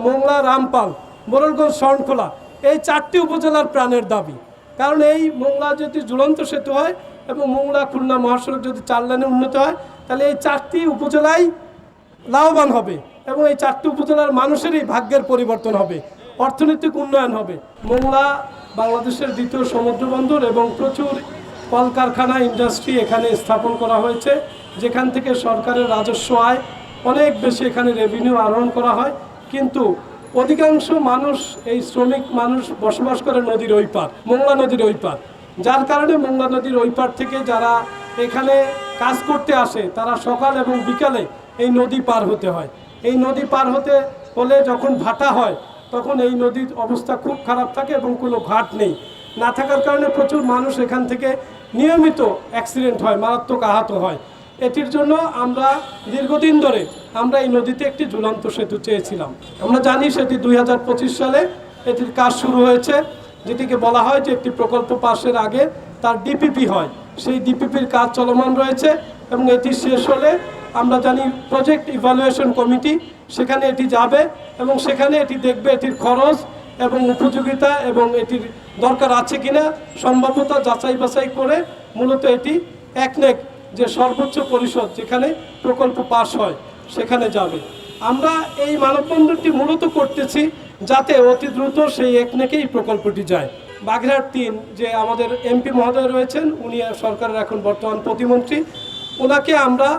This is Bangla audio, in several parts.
মোংলা, রামপাল, মোরেলগঞ্জ, শরণখোলা এই 4টি উপজেলার প্রাণের দাবি। কারণ এই মোংলা যদি ঝুলন্ত সেতু হয় এবং মোংলা খুলনা মহাসড়ক যদি 4 লেনে উন্নত হয়, তাহলে এই 4টি উপজেলাই লাভবান হবে এবং এই 4টি উপজেলার মানুষেরই ভাগ্যের পরিবর্তন হবে, অর্থনৈতিক উন্নয়ন হবে। মোংলা বাংলাদেশের দ্বিতীয় সমুদ্র বন্দর এবং প্রচুর কলকারখানা, ইন্ডাস্ট্রি এখানে স্থাপন করা হয়েছে, যেখান থেকে সরকারের রাজস্ব আয় অনেক বেশি, এখানে রেভিনিউ আহরণ করা হয়। কিন্তু অধিকাংশ মানুষ, এই শ্রমিক মানুষ বসবাস করে নদীর ওই পার, মোংলা নদীর ওই পার, যার কারণে মোংলা নদীর ওই পার থেকে যারা এখানে কাজ করতে আসে তারা সকাল এবং বিকালে এই নদী পার হতে হয়। এই নদী পার হতে হলে যখন ভাটা হয় তখন এই নদীর অবস্থা খুব খারাপ থাকে এবং কোনো ঘাট নেই, না থাকার কারণে প্রচুর মানুষ এখান থেকে নিয়মিত অ্যাক্সিডেন্ট হয়, মারাত্মক আহত হয়। এটির জন্য আমরা দীর্ঘদিন ধরে আমরা এই নদীতে একটি ঝুলন্ত সেতু চেয়েছিলাম। আমরা জানি সেটি 2025 সালে এটির কাজ শুরু হয়েছে, যেটিকে বলা হয় যে একটি প্রকল্প পাশের আগে তার ডিপিপি হয়, সেই ডিপিপির কাজ চলমান রয়েছে এবং এটি শেষ হলে আমরা জানি প্রজেক্ট ইভ্যালুয়েশন কমিটি সেখানে এটি যাবে এবং সেখানে এটি দেখবে এটির খরচ এবং উপযোগিতা এবং এটির দরকার আছে কিনা, সম্ভাব্যতা যাচাই বাছাই করে মূলত এটি একনেক যে সর্বোচ্চ পরিষদ যেখানে প্রকল্প পাস হয় সেখানে যাবে। আমরা এই মানববন্ধনটি মূলত করতেছি যাতে অতি দ্রুত সেই একনেকেই প্রকল্পটি যায়। বাগেরহাট 3 যে আমাদের এমপি মহোদয় রয়েছেন, উনি সরকারের এখন বর্তমান প্রতিমন্ত্রী, ওনাকে আমরা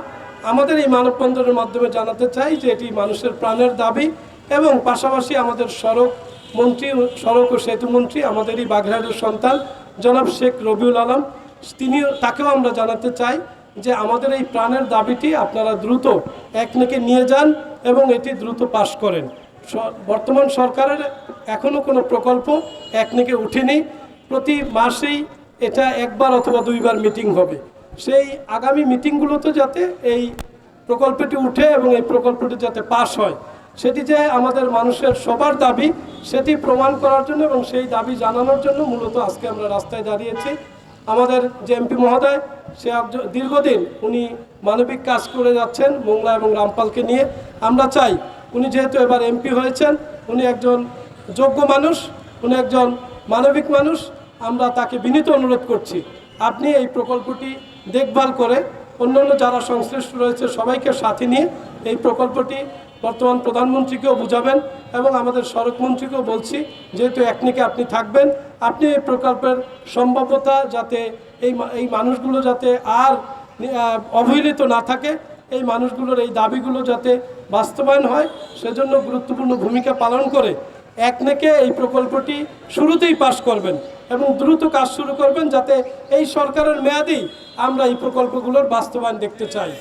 আমাদের এই মানববন্ধনের মাধ্যমে জানাতে চাই যে এটি মানুষের প্রাণের দাবি এবং পাশাপাশি আমাদের সড়ক ও সেতু মন্ত্রী, আমাদেরই বাগেরহাটের সন্তান জনাব শেখ রবিউল আলম, তাকেও আমরা জানাতে চাই যে আমাদের এই প্রাণের দাবিটি আপনারা দ্রুত একনেকে নিয়ে যান এবং এটি দ্রুত পাশ করেন। বর্তমান সরকারের এখনও কোনো প্রকল্প একনেকে উঠেনি, প্রতি মাসেই এটা একবার অথবা 2বার মিটিং হবে। সেই আগামী মিটিংগুলোতে যাতে এই প্রকল্পটি উঠে এবং এই প্রকল্পটি যাতে পাশ হয়, সেটি যে আমাদের মানুষের সবার দাবি সেটি প্রমাণ করার জন্য এবং সেই দাবি জানানোর জন্য মূলত আজকে আমরা রাস্তায় দাঁড়িয়েছি। আমাদের যে এমপি মহোদয়, সে দীর্ঘদিন উনি মানবিক কাজ করে যাচ্ছেন মোংলা এবং রামপালকে নিয়ে। আমরা চাই উনি যেহেতু এবার এমপি হয়েছেন, উনি একজন যোগ্য মানুষ, উনি একজন মানবিক মানুষ, আমরা তাকে বিনীত অনুরোধ করছি আপনি এই প্রকল্পটি দেখভাল করে অন্যান্য যারা সংশ্লিষ্ট রয়েছে সবাইকে সাথে নিয়ে এই প্রকল্পটি বর্তমান প্রধানমন্ত্রীকেও বুঝাবেন এবং আমাদের সড়ক মন্ত্রীকেও বলছি যেহেতু একনেকে আপনি থাকবেন, আপনি এই প্রকল্পের সম্ভাব্যতা যাতে এই মানুষগুলো যাতে আর অবহেলিত না থাকে, এই মানুষগুলোর এই দাবিগুলো যাতে বাস্তবায়ন হয় সেজন্য গুরুত্বপূর্ণ ভূমিকা পালন করে একনেকে এই প্রকল্পটি শুরুতেই পাশ করবেন এবং দ্রুত কাজ শুরু করবেন যাতে এই সরকারের মেয়াদেই আমরা এই প্রকল্পগুলোর বাস্তবায়ন দেখতে চাই।